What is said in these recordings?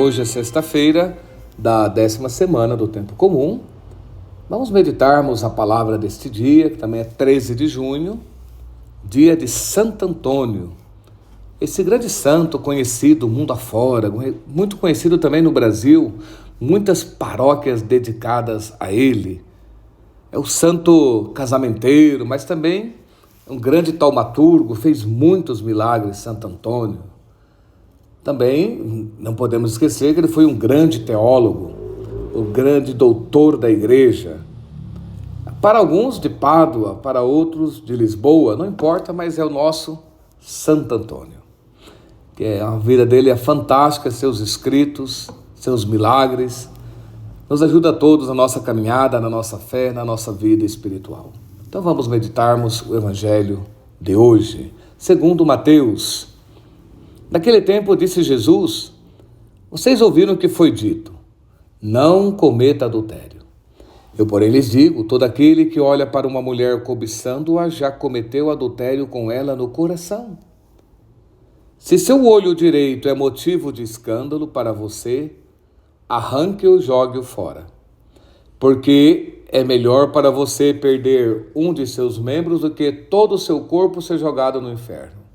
Hoje é sexta-feira da 10ª semana do Tempo Comum. Vamos meditarmos a palavra deste dia, que também é 13 de junho, dia de Santo Antônio. Esse grande santo conhecido mundo afora, muito conhecido também no Brasil, muitas paróquias dedicadas a ele. É o santo casamenteiro, mas também um grande taumaturgo, fez muitos milagres, Santo Antônio. Também não podemos esquecer que ele foi um grande teólogo, o grande doutor da igreja. Para alguns de Pádua, para outros de Lisboa, não importa, mas é o nosso Santo Antônio. A vida dele é fantástica, seus escritos, seus milagres, nos ajuda a todos na nossa caminhada, na nossa fé, na nossa vida espiritual. Então vamos meditarmos o Evangelho de hoje, segundo Mateus. Naquele tempo disse Jesus: vocês ouviram o que foi dito, não cometa adultério. Eu, porém, lhes digo, todo aquele que olha para uma mulher cobiçando-a já cometeu adultério com ela no coração. Se seu olho direito é motivo de escândalo para você, arranque-o e jogue-o fora. Porque é melhor para você perder um de seus membros do que todo o seu corpo ser jogado no inferno.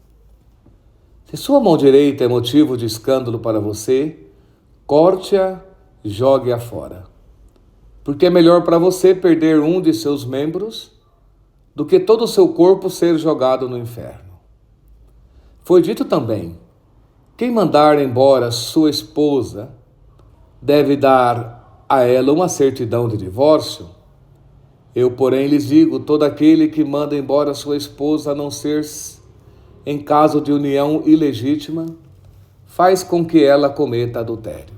Se sua mão direita é motivo de escândalo para você, corte-a e jogue-a fora. Porque é melhor para você perder um de seus membros do que todo o seu corpo ser jogado no inferno. Foi dito também: quem mandar embora sua esposa deve dar a ela uma certidão de divórcio. Eu, porém, lhes digo, todo aquele que manda embora sua esposa, a não ser em caso de união ilegítima, faz com que ela cometa adultério.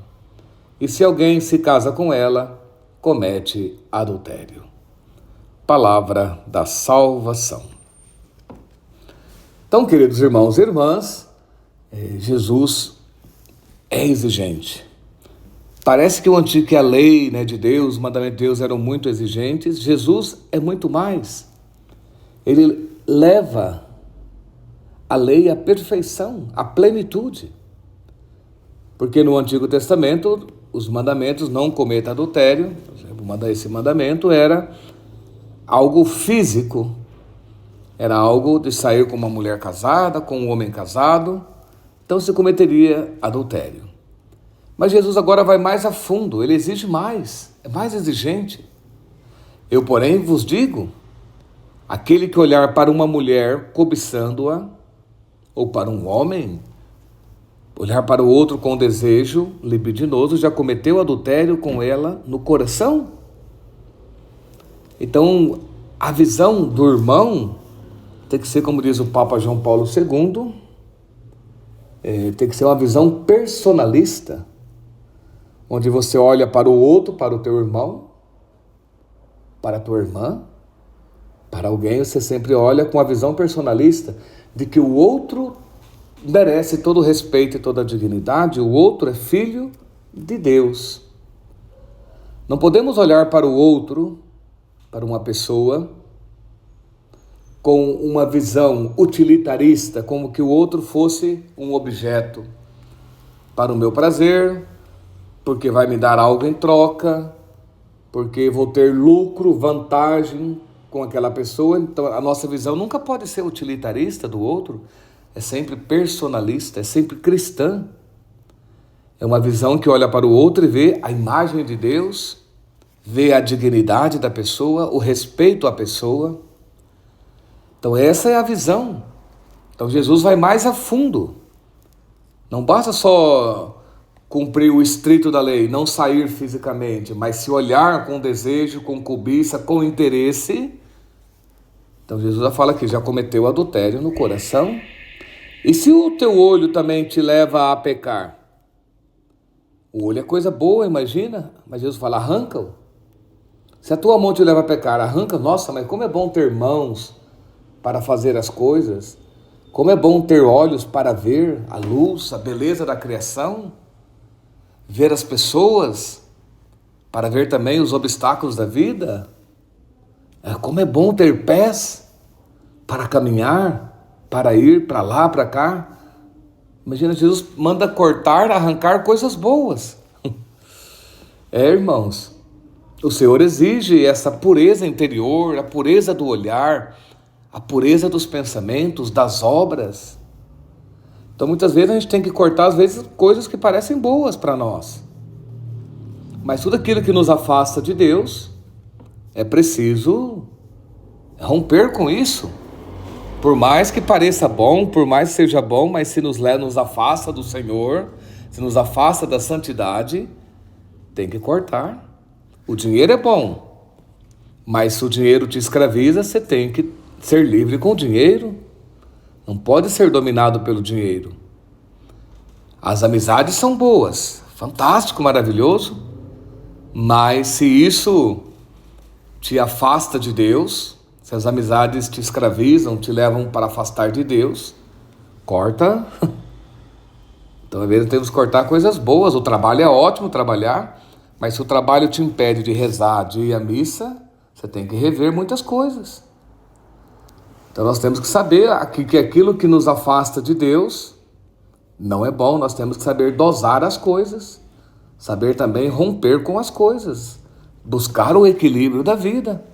E se alguém se casa com ela, comete adultério. Palavra da salvação. Então, queridos irmãos e irmãs, Jesus é exigente. Parece que a lei de Deus, os mandamentos de Deus eram muito exigentes. Jesus é muito mais. Ele leva a lei à perfeição, à plenitude. Porque no Antigo Testamento, os mandamentos não cometa adultério, por exemplo, esse mandamento era algo físico, era algo de sair com uma mulher casada, com um homem casado, então se cometeria adultério. Mas Jesus agora vai mais a fundo, ele exige mais, é mais exigente. Eu, porém, vos digo, aquele que olhar para uma mulher cobiçando-a, ou para um homem, olhar para o outro com desejo libidinoso, já cometeu adultério com ela no coração. Então, a visão do irmão tem que ser, como diz o Papa João Paulo II, tem que ser uma visão personalista, onde você olha para o outro, para o teu irmão, para a tua irmã, para alguém, você sempre olha com a visão personalista de que o outro merece todo o respeito e toda a dignidade, o outro é filho de Deus. Não podemos olhar para o outro, para uma pessoa, com uma visão utilitarista, como que o outro fosse um objeto para o meu prazer, porque vai me dar algo em troca, porque vou ter lucro, vantagem com aquela pessoa. Então a nossa visão nunca pode ser utilitarista do outro, é sempre personalista, é sempre cristã. É uma visão que olha para o outro e vê a imagem de Deus, vê a dignidade da pessoa, o respeito à pessoa. Então essa é a visão. Então Jesus vai mais a fundo. Não basta só cumprir o estrito da lei, não sair fisicamente, mas se olhar com desejo, com cobiça, com interesse. Então Jesus já fala que já cometeu adultério no coração. E se o teu olho também te leva a pecar? O olho é coisa boa, imagina. Mas Jesus fala, arranca-o. Se a tua mão te leva a pecar, arranca. Nossa, mas como é bom ter mãos para fazer as coisas. Como é bom ter olhos para ver a luz, a beleza da criação. Ver as pessoas, para ver também os obstáculos da vida. Como é bom ter pés para caminhar, para ir para lá, para cá. Imagina, Jesus manda cortar, arrancar coisas boas. Irmãos, o Senhor exige essa pureza interior, a pureza do olhar, a pureza dos pensamentos, das obras. Então muitas vezes a gente tem que cortar, às vezes, coisas que parecem boas para nós. Mas tudo aquilo que nos afasta de Deus, é preciso romper com isso. Por mais que pareça bom, por mais que seja bom, mas se nos afasta do Senhor, se nos afasta da santidade, tem que cortar. O dinheiro é bom, mas se o dinheiro te escraviza, você tem que ser livre com o dinheiro. Não pode ser dominado pelo dinheiro. As amizades são boas, fantástico, maravilhoso, mas se isso te afasta de Deus, se as amizades te escravizam, te levam para afastar de Deus, corta. Então, às vezes, temos que cortar coisas boas. O trabalho é ótimo trabalhar, mas se o trabalho te impede de rezar, de ir à missa, você tem que rever muitas coisas. Então, nós temos que saber que aquilo que nos afasta de Deus não é bom. Nós temos que saber dosar as coisas, saber também romper com as coisas, buscar o equilíbrio da vida.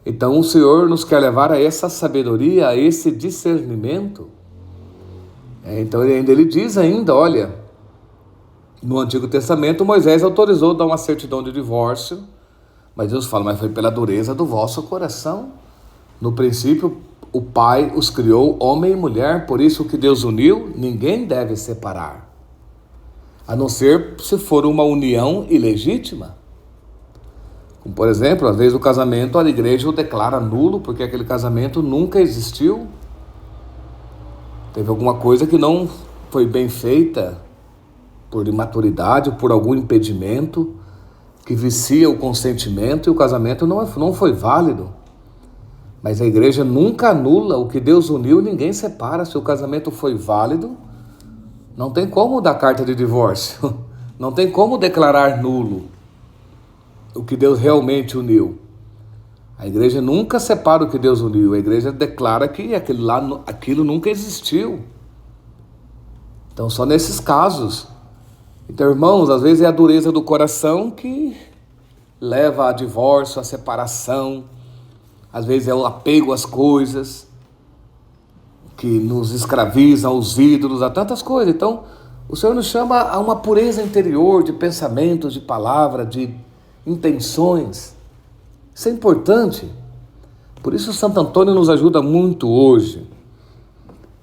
Então o Senhor nos quer levar a essa sabedoria, a esse discernimento. Então ele diz ainda, olha, no Antigo Testamento Moisés autorizou dar uma certidão de divórcio, mas Deus fala, mas foi pela dureza do vosso coração. No princípio o Pai os criou homem e mulher, por isso o que Deus uniu, ninguém deve separar. A não ser se for uma união ilegítima. Como, por exemplo, às vezes o casamento, a igreja o declara nulo, porque aquele casamento nunca existiu. Teve alguma coisa que não foi bem feita, por imaturidade, por algum impedimento, que vicia o consentimento, e o casamento não foi válido. Mas a igreja nunca anula o que Deus uniu, ninguém separa. Se o casamento foi válido, não tem como dar carta de divórcio, não tem como declarar nulo o que Deus realmente uniu. A igreja nunca separa o que Deus uniu, a igreja declara que aquilo nunca existiu. Então, só nesses casos. Então, irmãos, às vezes é a dureza do coração que leva a divórcio, a separação. Às vezes é o apego às coisas que nos escravizam, aos ídolos, a tantas coisas. Então, o Senhor nos chama a uma pureza interior de pensamentos, de palavra, de intenções. Isso é importante. Por isso Santo Antônio nos ajuda muito hoje.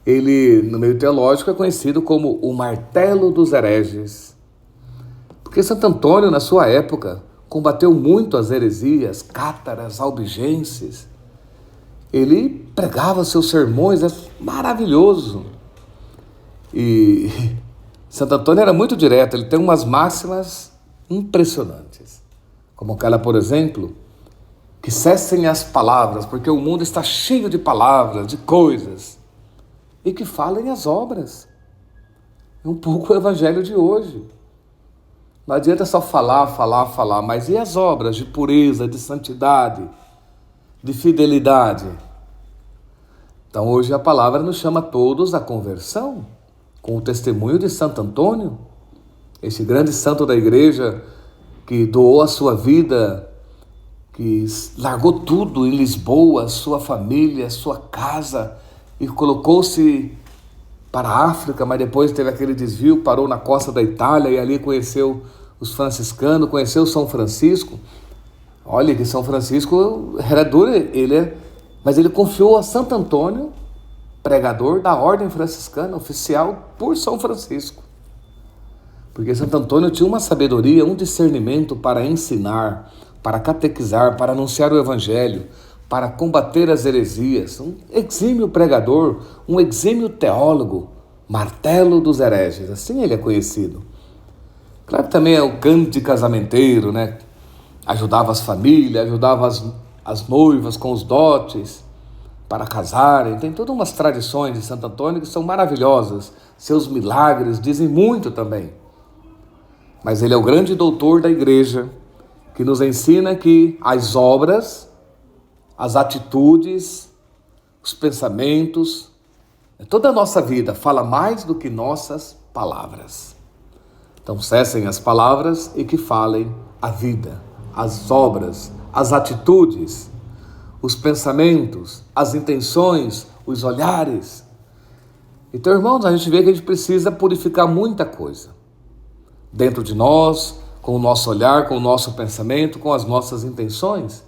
Ele, no meio teológico, é conhecido como o martelo dos hereges. Porque Santo Antônio, na sua época, combateu muito as heresias, cátaras, albigenses. Ele pregava seus sermões, é maravilhoso. E Santo Antônio era muito direto, ele tem umas máximas impressionantes. Como aquela, por exemplo, que cessem as palavras, porque o mundo está cheio de palavras, de coisas, e que falem as obras. É um pouco o evangelho de hoje. Não adianta só falar, mas e as obras de pureza, de santidade, de fidelidade? Então hoje a palavra nos chama todos à conversão, com o testemunho de Santo Antônio, esse grande santo da igreja, que doou a sua vida, que largou tudo em Lisboa, sua família, sua casa, e colocou-se para a África, mas depois teve aquele desvio, parou na costa da Itália e ali conheceu os franciscanos, conheceu São Francisco. Olha que São Francisco era duro, mas ele confiou a Santo Antônio, pregador da ordem franciscana, oficial por São Francisco. Porque Santo Antônio tinha uma sabedoria, um discernimento para ensinar, para catequizar, para anunciar o evangelho, para combater as heresias. Um exímio pregador, um exímio teólogo, martelo dos hereges, assim ele é conhecido. Claro que também é o grande casamenteiro, né? Ajudava as famílias, ajudava as noivas com os dotes para casarem. Tem todas umas tradições de Santo Antônio que são maravilhosas. Seus milagres dizem muito também. Mas ele é o grande doutor da igreja, que nos ensina que as obras, as atitudes, os pensamentos, Toda a nossa vida fala mais do que nossas palavras. Então cessem as palavras e que falem a vida, as obras, as atitudes, os pensamentos, as intenções, os olhares. Então, irmãos, a gente vê que a gente precisa purificar muita coisa dentro de nós, com o nosso olhar, com o nosso pensamento, com as nossas intenções,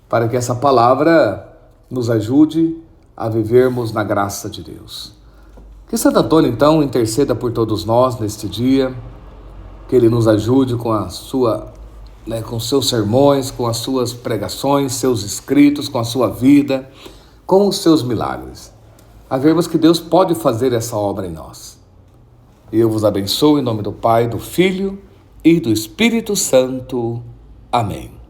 para que essa palavra nos ajude a vivermos na graça de Deus. Que Santo Antônio, então, interceda por todos nós neste dia, que ele nos ajude com com seus sermões, com as suas pregações, seus escritos, com a sua vida, com os seus milagres, a vermos que Deus pode fazer essa obra em nós. E eu vos abençoo em nome do Pai, do Filho e do Espírito Santo. Amém.